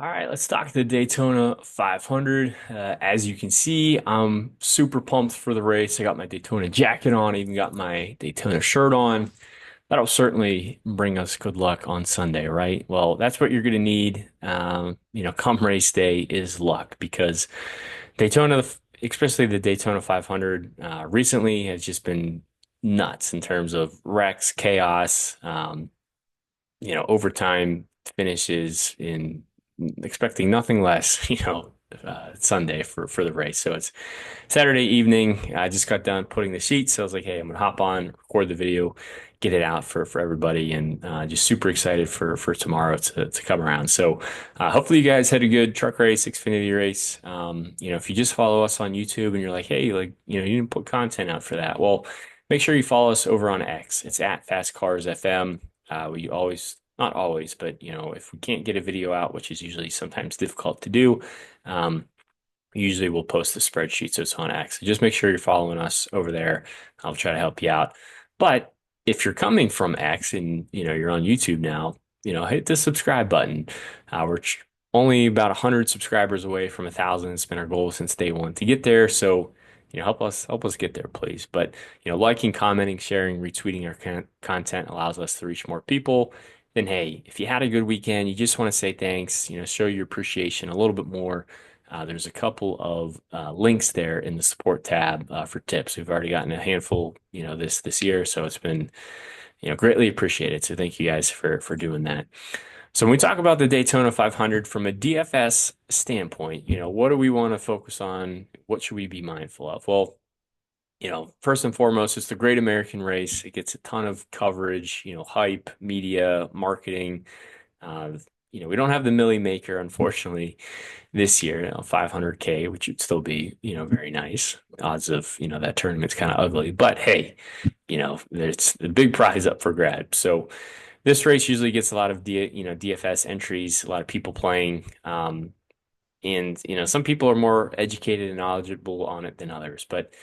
All right, let's talk the Daytona 500. As you can see, I'm super pumped for the race. I got my Daytona jacket on, even got my Daytona shirt on. That'll certainly bring us good luck on Sunday, right? Well, that's what you're going to need, come race day is luck because Daytona, especially the Daytona 500, recently has just been nuts in terms of wrecks, chaos. Overtime finishes in expecting nothing less, Sunday for the race. So it's Saturday evening. I just got done putting the sheets. So I was like, hey, I'm gonna hop on, record the video, get it out for everybody, and just super excited for tomorrow to come around. So hopefully you guys had a good truck race, Xfinity race. If you just follow us on YouTube and you're like, hey, you didn't put content out for that. Well, make sure you follow us over on X. It's at Fast Cars FM. We always, not always, but if we can't get a video out, which is usually sometimes difficult to do, um, usually we'll post the spreadsheet so it's on X. So just make sure you're following us over there. I'll try to help you out. But if you're coming from X and you're on YouTube now, hit the subscribe button. We're only about 100 subscribers away from 1,000. It's been our goal since day one to get there. So help us get there, please. But liking, commenting, sharing, retweeting our content allows us to reach more people. Then hey, if you had a good weekend, you just want to say thanks, show your appreciation a little bit more. There's a couple of links there in the support tab for tips. We've already gotten a handful, this year, so it's been, greatly appreciated. So thank you guys for doing that. So when we talk about the Daytona 500 from a DFS standpoint, what do we want to focus on? What should we be mindful of? Well, first and foremost, it's the Great American Race. It gets a ton of coverage, hype, media, marketing. Uh, we don't have the Millie Maker, unfortunately, this year, 500K, which would still be, very nice. Odds of, that tournament's kind of ugly, but hey, there's a big prize up for grabs. So this race usually gets a lot of DFS entries, a lot of people playing. And some people are more educated and knowledgeable on it than others. But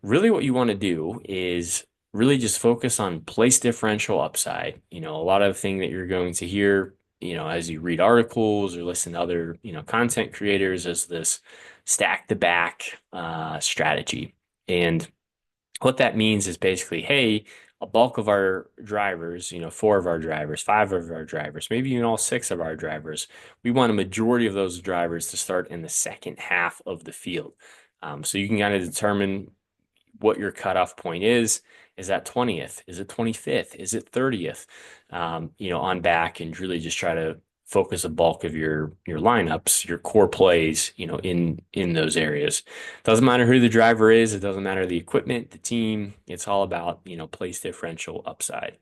really what you want to do is really just focus on place differential upside. A lot of the thing that you're going to hear, as you read articles or listen to other, content creators is this stack the back strategy. And what that means is basically, hey, a bulk of our drivers, four of our drivers, five of our drivers, maybe even all six of our drivers, we want a majority of those drivers to start in the second half of the field. So you can kind of determine what your cutoff point is. Is that 20th? Is it 25th? Is it 30th? On back and really just try to focus a bulk of your lineups, your core plays, in those areas. Doesn't matter who the driver is, it doesn't matter the equipment, the team. It's all about, place differential upside.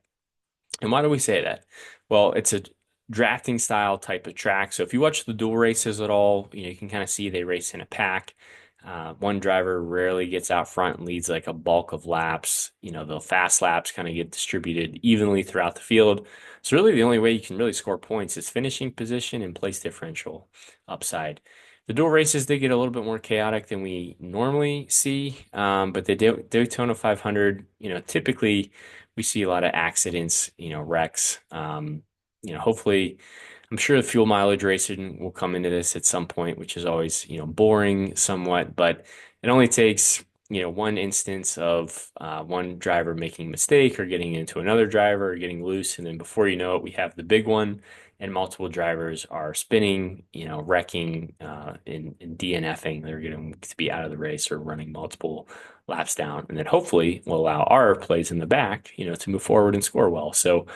And why do we say that? Well, it's a drafting style type of track. So if you watch the dual races at all, you can kind of see they race in a pack. One driver rarely gets out front and leads like a bulk of laps. The fast laps kind of get distributed evenly throughout the field. So really the only way you can really score points is finishing position and place differential upside. The dual races, they get a little bit more chaotic than we normally see. But the Daytona 500, typically we see a lot of accidents, wrecks. Hopefully I'm sure the fuel mileage racing will come into this at some point, which is always, boring somewhat, but it only takes, one instance of one driver making a mistake or getting into another driver or getting loose. And then before you know it, we have the big one and multiple drivers are spinning, wrecking, and DNFing. They're going to be out of the race or running multiple laps down. And then hopefully will allow our plays in the back, to move forward and score well. So,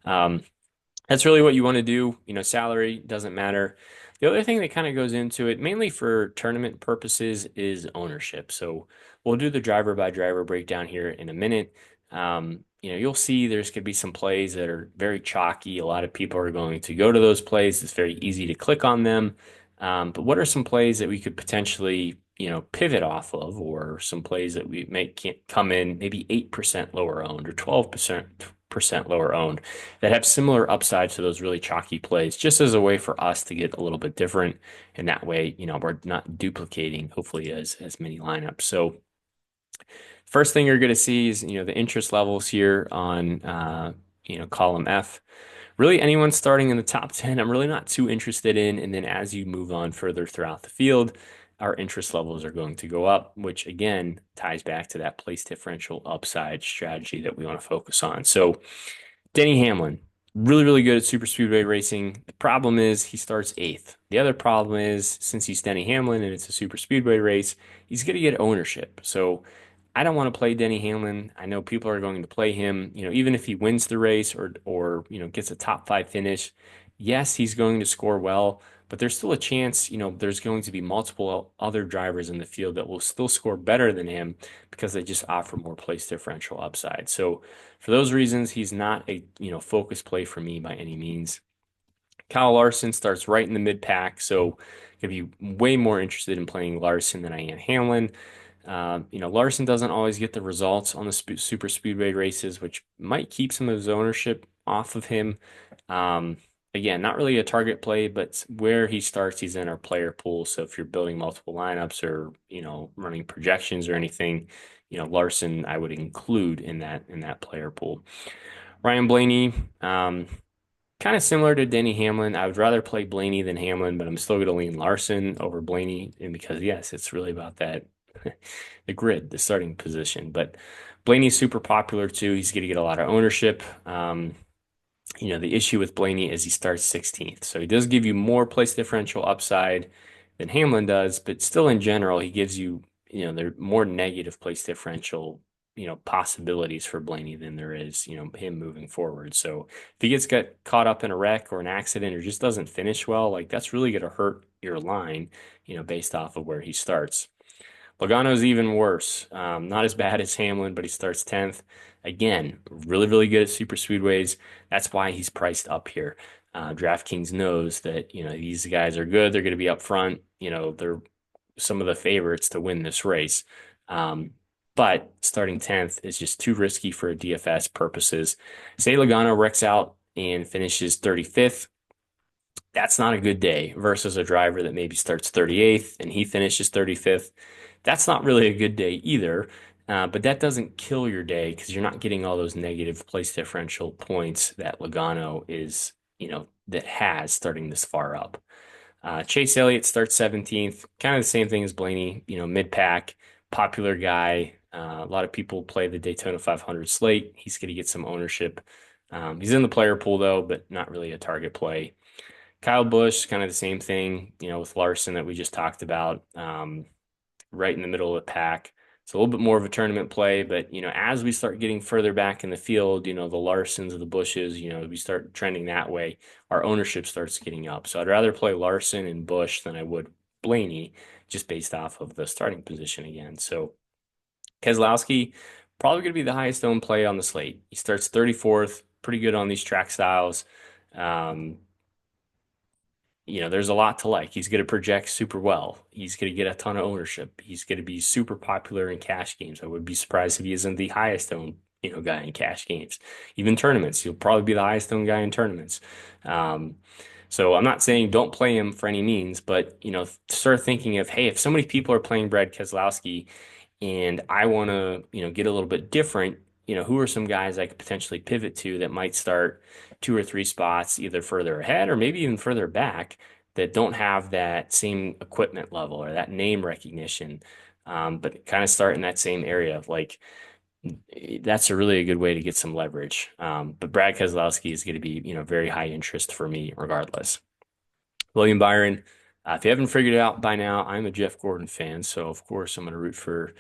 that's really what you want to do. Salary doesn't matter. The other thing that kind of goes into it, mainly for tournament purposes, is ownership. So we'll do the driver by driver breakdown here in a minute. You'll see there's could be some plays that are very chalky. A lot of people are going to go to those plays. It's very easy to click on them. But what are some plays that we could potentially, pivot off of, or some plays that we may can't come in maybe 8% lower owned or 12% lower owned that have similar upside to those really chalky plays, just as a way for us to get a little bit different. And that way, we're not duplicating, hopefully, as many lineups. So first thing you're going to see is, the interest levels here on, column F. Really, anyone starting in the top 10, I'm really not too interested in. And then as you move on further throughout the field, our interest levels are going to go up, which again ties back to that place differential upside strategy that we want to focus on. So, Denny Hamlin, really, really good at super speedway racing. The problem is he starts eighth. The other problem is since he's Denny Hamlin and it's a super speedway race, he's going to get ownership. So I don't want to play Denny Hamlin. I know people are going to play him, even if he wins the race or gets a top five finish. Yes, he's going to score well, but there's still a chance, there's going to be multiple other drivers in the field that will still score better than him because they just offer more place differential upside. So for those reasons, he's not a, focus play for me by any means. Kyle Larson starts right in the mid pack, so gonna be way more interested in playing Larson than I am Hamlin. Larson doesn't always get the results on the super speedway races, which might keep some of his ownership off of him. Um, Again, not really a target play, but where he starts, he's in our player pool. So if you're building multiple lineups or running projections or anything, Larson I would include in that player pool. Ryan Blaney, kind of similar to Denny Hamlin. I would rather play Blaney than Hamlin, but I'm still going to lean Larson over Blaney, and because yes, it's really about that the grid, the starting position. But Blaney's super popular too. He's going to get a lot of ownership. The issue with Blaney is he starts 16th, so he does give you more place differential upside than Hamlin does, but still in general, he gives you, there are more negative place differential, possibilities for Blaney than there is, him moving forward. So if he gets caught up in a wreck or an accident or just doesn't finish well, like that's really going to hurt your line, based off of where he starts. Logano's even worse. Not as bad as Hamlin, but he starts 10th. Again, really, really good at super speedways. That's why he's priced up here. DraftKings knows that, these guys are good. They're going to be up front. They're some of the favorites to win this race. But starting 10th is just too risky for DFS purposes. Say Logano wrecks out and finishes 35th. That's not a good day versus a driver that maybe starts 38th and he finishes 35th. That's not really a good day either. But that doesn't kill your day because you're not getting all those negative place differential points that Logano is, that has starting this far up. Chase Elliott starts 17th, kind of the same thing as Blaney, mid pack, popular guy. A lot of people play the Daytona 500 slate. He's going to get some ownership. He's in the player pool though, but not really a target play. Kyle Busch, kind of the same thing, with Larson that we just talked about, right in the middle of the pack. It's a little bit more of a tournament play, but as we start getting further back in the field, the Larsons of the Bushes, we start trending that way, our ownership starts getting up. So I'd rather play Larson and Busch than I would Blaney, just based off of the starting position again. So Keselowski, probably going to be the highest owned play on the slate. He starts 34th, pretty good on these track styles. Um, there's a lot to like. He's going to project super well. He's going to get a ton of ownership. He's going to be super popular in cash games. I would be surprised if he isn't the highest owned, guy in cash games. Even tournaments, he'll probably be the highest owned guy in tournaments. Um, so I'm not saying don't play him for any means, but start thinking of, hey, if so many people are playing Brad Keselowski and I want to, get a little bit different, who are some guys I could potentially pivot to that might start two or three spots either further ahead or maybe even further back that don't have that same equipment level or that name recognition, but kind of start in that same area. Like that's a really good way to get some leverage. But Brad Keselowski is going to be, very high interest for me regardless. William Byron. If you haven't figured it out by now, I'm a Jeff Gordon fan, so of course I'm going to root for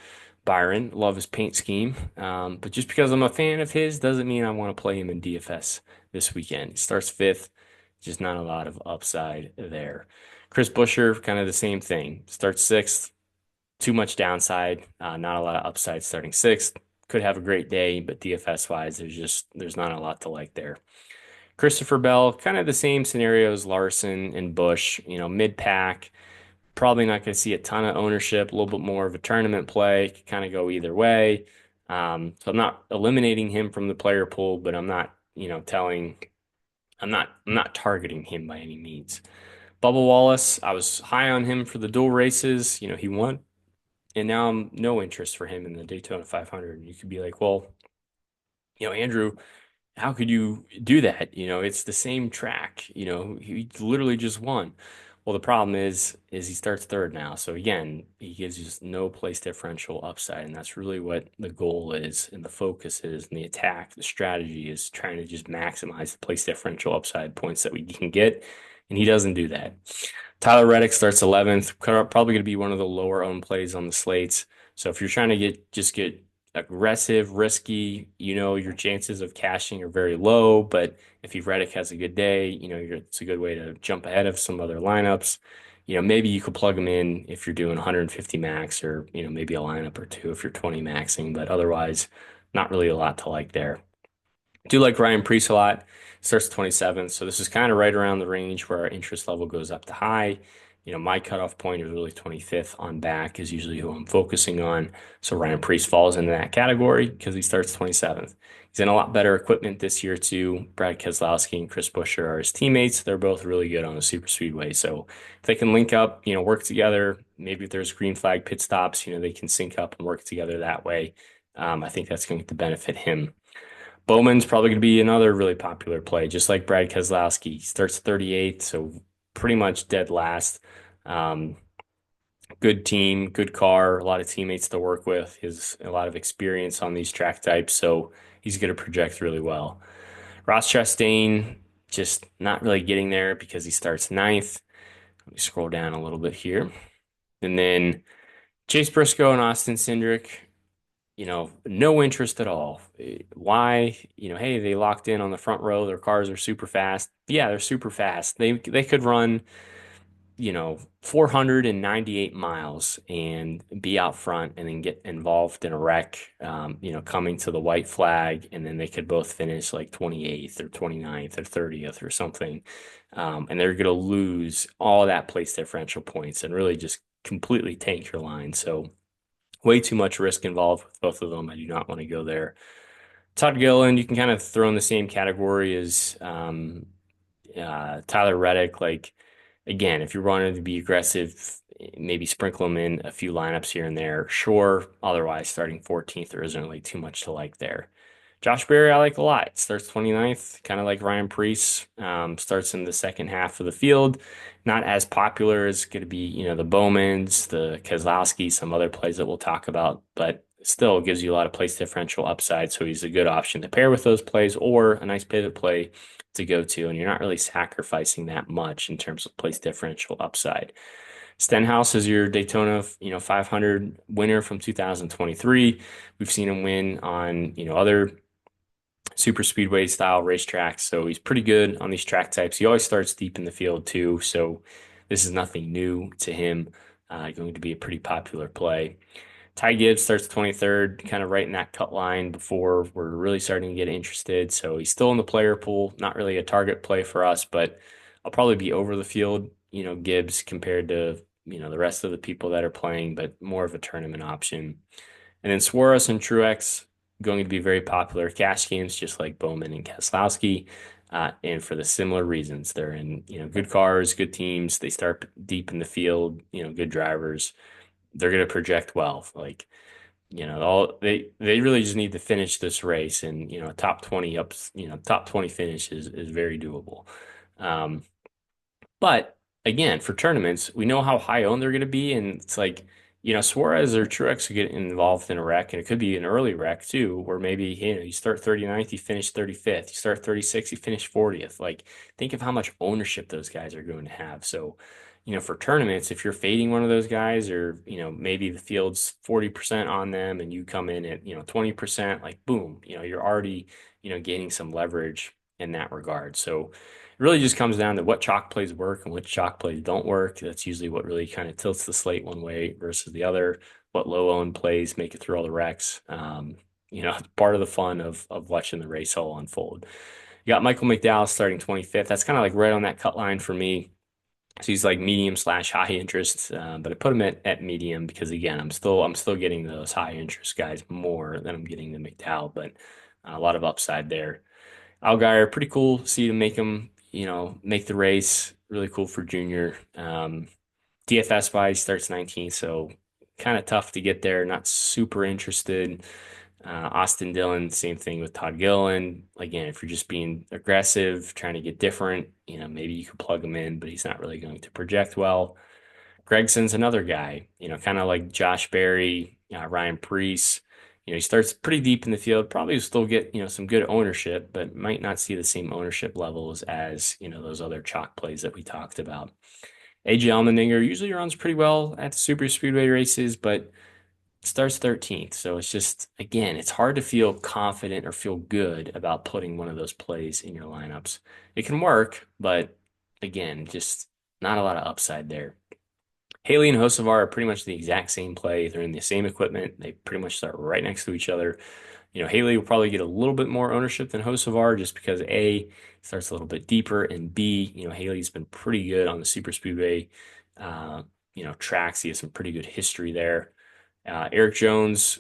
Byron. Love his paint scheme, but just because I'm a fan of his doesn't mean I want to play him in DFS this weekend. He starts fifth, just not a lot of upside there. Chris Buescher, kind of the same thing. Starts sixth, too much downside, not a lot of upside starting sixth. Could have a great day, but DFS wise, there's not a lot to like there. Christopher Bell, kind of the same scenario as Larson and Busch, mid pack. Probably not going to see a ton of ownership, a little bit more of a tournament play, could kind of go either way. So I'm not eliminating him from the player pool, but I'm not, I'm not targeting him by any means. Bubba Wallace, I was high on him for the dual races. He won, and now I'm no interest for him in the Daytona 500. You could be like, well, Andrew, how could you do that? It's the same track. He literally just won. Well, the problem is he starts third now. So again, he gives you just no place differential upside, and that's really what the goal is, and the focus is, and the attack, the strategy is trying to just maximize the place differential upside points that we can get, and he doesn't do that. Tyler Reddick starts 11th, probably going to be one of the lower owned plays on the slates. So if you're trying to get aggressive, risky, your chances of cashing are very low. But if Reddick has a good day, it's a good way to jump ahead of some other lineups. Maybe you could plug him in if you're doing 150 max, or maybe a lineup or two if you're 20 maxing. But otherwise, not really a lot to like there. Do like Ryan Preece a lot. Starts 27th, so this is kind of right around the range where our interest level goes up to high. My cutoff point is really 25th on back is usually who I'm focusing on. So Ryan Preece falls into that category because he starts 27th. He's in a lot better equipment this year too. Brad Keselowski and Chris Buescher are his teammates. They're both really good on the super speedway. So if they can link up, work together, maybe if there's green flag pit stops, they can sync up and work together that way. I think that's going to benefit him. Bowman's probably going to be another really popular play, just like Brad Keselowski. He starts 38th, so pretty much dead last. Um, Good team, good car, a lot of teammates to work with. He has a lot of experience on these track types, so he's going to project really well. Ross Chastain, just not really getting there because he starts ninth. Let me scroll down a little bit here. And then Chase Briscoe and Austin Cindric, no interest at all. Why? Hey, they locked in on the front row. Their cars are super fast. Yeah, they're super fast. They could run, 498 miles and be out front and then get involved in a wreck, coming to the white flag, and then they could both finish like 28th or 29th or 30th or something. And they're going to lose all that place differential points and really just completely tank your line. So way too much risk involved with both of them. I do not want to go there. Todd Gilliland, you can kind of throw in the same category as Tyler Reddick. Like, again, if you're wanting to be aggressive, maybe sprinkle them in a few lineups here and there. Sure. Otherwise, starting 14th, there isn't really too much to like there. Josh Berry, I like a lot. Starts 29th, kind of like Ryan Preece. Starts in the second half of the field. Not as popular as going to be, the Bowmans, the Keselowski, some other plays that we'll talk about, but still gives you a lot of place differential upside. So he's a good option to pair with those plays or a nice pivot play to go to. And you're not really sacrificing that much in terms of place differential upside. Stenhouse is your Daytona, 500 winner from 2023. We've seen him win on, other super speedway style racetracks. So he's pretty good on these track types. He always starts deep in the field too. So this is nothing new to him. Going to be a pretty popular play. Ty Gibbs starts 23rd, kind of right in that cut line before we're really starting to get interested. So he's still in the player pool, not really a target play for us, but I'll probably be over the field, Gibbs compared to, the rest of the people that are playing, but more of a tournament option. And then Suarez and Truex going to be very popular cash games, just like Bowman and Keselowski. And for the similar reasons, they're in, good cars, good teams. They start deep in the field, good drivers. They're going to project well. Like, they really just need to finish this race, and top 20 ups, top 20 finish is very doable. Um, but again, for tournaments, we know how high owned they're going to be, and it's like, Suarez or Truex could get involved in a wreck, and it could be an early wreck too, where maybe, you start 39th, you finish 35th, you start 36th, you finish 40th. Like, think of how much ownership those guys are going to have. So, for tournaments, if you're fading one of those guys, or, maybe the field's 40% on them and you come in at, 20%, like, boom, you're already, gaining some leverage in that regard. So, it really just comes down to what chalk plays work and which chalk plays don't work. That's usually what really kind of tilts the slate one way versus the other. What low owned plays make it through all the wrecks. It's part of the fun of watching the race all unfold. You got Michael McDowell starting 25th. That's kind of like right on that cut line for me. So he's like medium slash high interest, but I put him at medium because again, I'm still getting those high interest guys more than I'm getting the McDowell, but a lot of upside there. Allgaier, pretty cool to see to make him, make the race. Really cool for Junior. DFS wise, starts 19th, so kind of tough to get there. Not super interested. Austin Dillon, same thing with Todd Gilliland. Again, if you're just being aggressive, trying to get different, maybe you could plug him in, but he's not really going to project well. Gregson's another guy, kind of like Josh Berry, Ryan Preece. He starts pretty deep in the field, probably will still get, some good ownership, but might not see the same ownership levels as, those other chalk plays that we talked about. AJ Allmendinger usually runs pretty well at the super speedway races, but starts 13th. So it's just, again, it's hard to feel confident or feel good about putting one of those plays in your lineups. It can work, but again, just not a lot of upside there. Haley and Hocevar are pretty much the exact same play. They're in the same equipment. They pretty much start right next to each other. Haley will probably get a little bit more ownership than Hocevar just because A, starts a little bit deeper, and B, Haley's been pretty good on the super speedway, tracks. He has some pretty good history there. Eric Jones,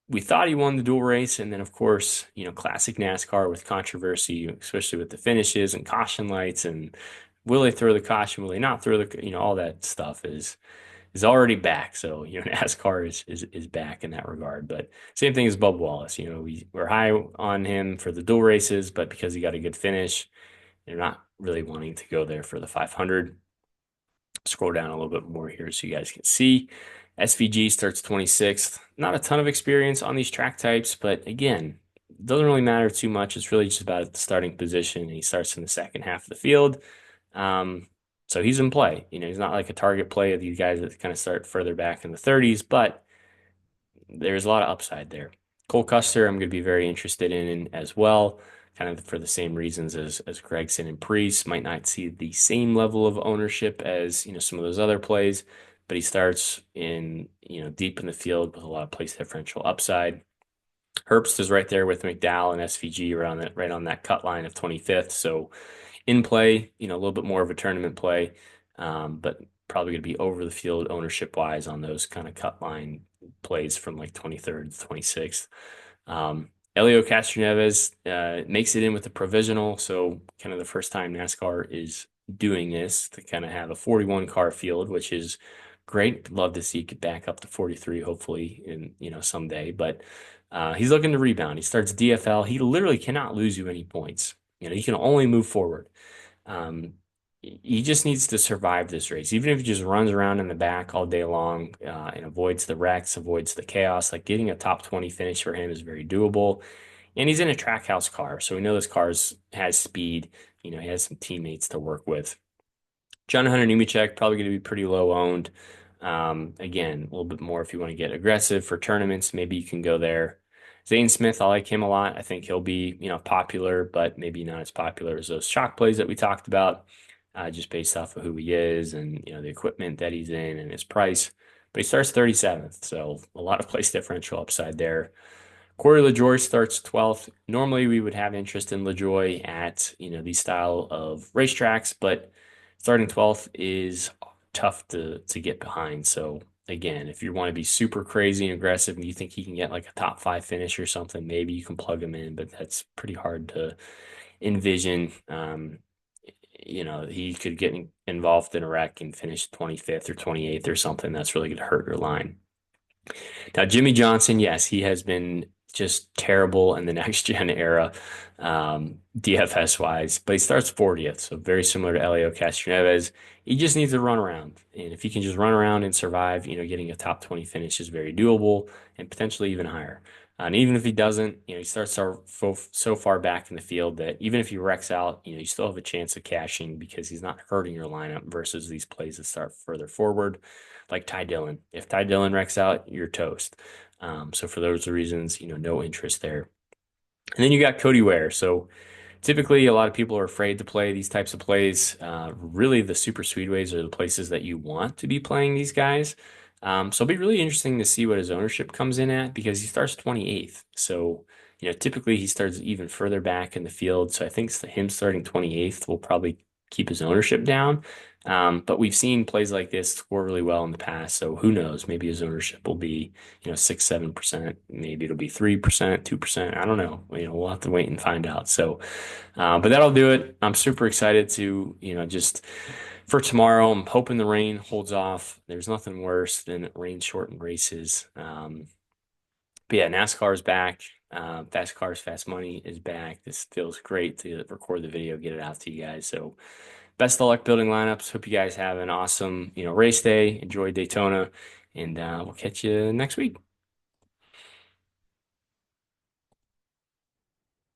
we thought he won the dual race, and then of course, classic NASCAR with controversy, especially with the finishes and caution lights, and will they throw the caution? Will they not throw the, all that stuff is already back. So, NASCAR is back in that regard. But same thing as Bub Wallace. We're high on him for the dual races, but because he got a good finish, they're not really wanting to go there for the 500. Scroll down a little bit more here so you guys can see. SVG starts 26th. Not a ton of experience on these track types, but again, doesn't really matter too much. It's really just about the starting position. He starts in the second half of the field. So he's in play. He's not like a target play of these guys that kind of start further back in the 30s, but there's a lot of upside there. Cole Custer, I'm going to be very interested in as well, kind of for the same reasons as Gregson and Preece. Might not see the same level of ownership as, some of those other plays, but he starts in, deep in the field with a lot of place differential upside. Herbst is right there with McDowell and SVG around that, right on that cut line of 25th. So in play, a little bit more of a tournament play, but probably going to be over the field ownership wise on those kind of cut line plays from like 23rd to 26th. Elio Castroneves makes it in with the provisional, so kind of the first time NASCAR is doing this to kind of have a 41 car field, which is great. Love to see it get back up to 43, hopefully in someday. But he's looking to rebound. He starts DFL. He literally cannot lose you any points. He can only move forward. He just needs to survive this race. Even if he just runs around in the back all day long and avoids the wrecks, avoids the chaos, like getting a top 20 finish for him is very doable. And he's in a track house car, so we know this car has speed. He has some teammates to work with. John Hunter Nemechek, probably going to be pretty low owned. Again, a little bit more if you want to get aggressive for tournaments, maybe you can go there. Zane Smith, I like him a lot. I think he'll be, popular, but maybe not as popular as those shock plays that we talked about, just based off of who he is and, the equipment that he's in and his price. But he starts 37th, so a lot of place differential upside there. Corey LaJoie starts 12th. Normally, we would have interest in LaJoie at, these style of racetracks, but starting 12th is tough to get behind. So again, if you want to be super crazy and aggressive and you think he can get like a top 5 finish or something, maybe you can plug him in, but that's pretty hard to envision. He could get involved in a wreck and finish 25th or 28th or something. That's really going to hurt your line. Now, Jimmy Johnson, yes, he has been just terrible in the next gen era, DFS wise, but he starts 40th, so very similar to Elio Castroneves. He just needs to run around, and if he can just run around and survive, getting a top 20 finish is very doable and potentially even higher. And even if he doesn't, he starts so far back in the field that even if he wrecks out, you still have a chance of cashing because he's not hurting your lineup versus these plays that start further forward, like Ty Dillon. If Ty Dillon wrecks out, you're toast. So for those reasons, no interest there. And then you got Cody Ware. So typically, a lot of people are afraid to play these types of plays. Really, the super speedways are the places that you want to be playing these guys. So it'll be really interesting to see what his ownership comes in at because he starts 28th. So, typically he starts even further back in the field. So I think him starting 28th will probably keep his ownership down. But we've seen plays like this score really well in the past. So who knows? Maybe his ownership will be, 6, 7%. Maybe it'll be 3%, 2%. I don't know. We'll have to wait and find out. So, but that'll do it. I'm super excited to, just for tomorrow. I'm hoping the rain holds off. There's nothing worse than rain shortened races. But yeah, NASCAR is back. Fast Cars, Fast Money is back. This feels great to record the video, get it out to you guys. So best of luck building lineups. Hope you guys have an awesome, race day. Enjoy Daytona, and we'll catch you next week.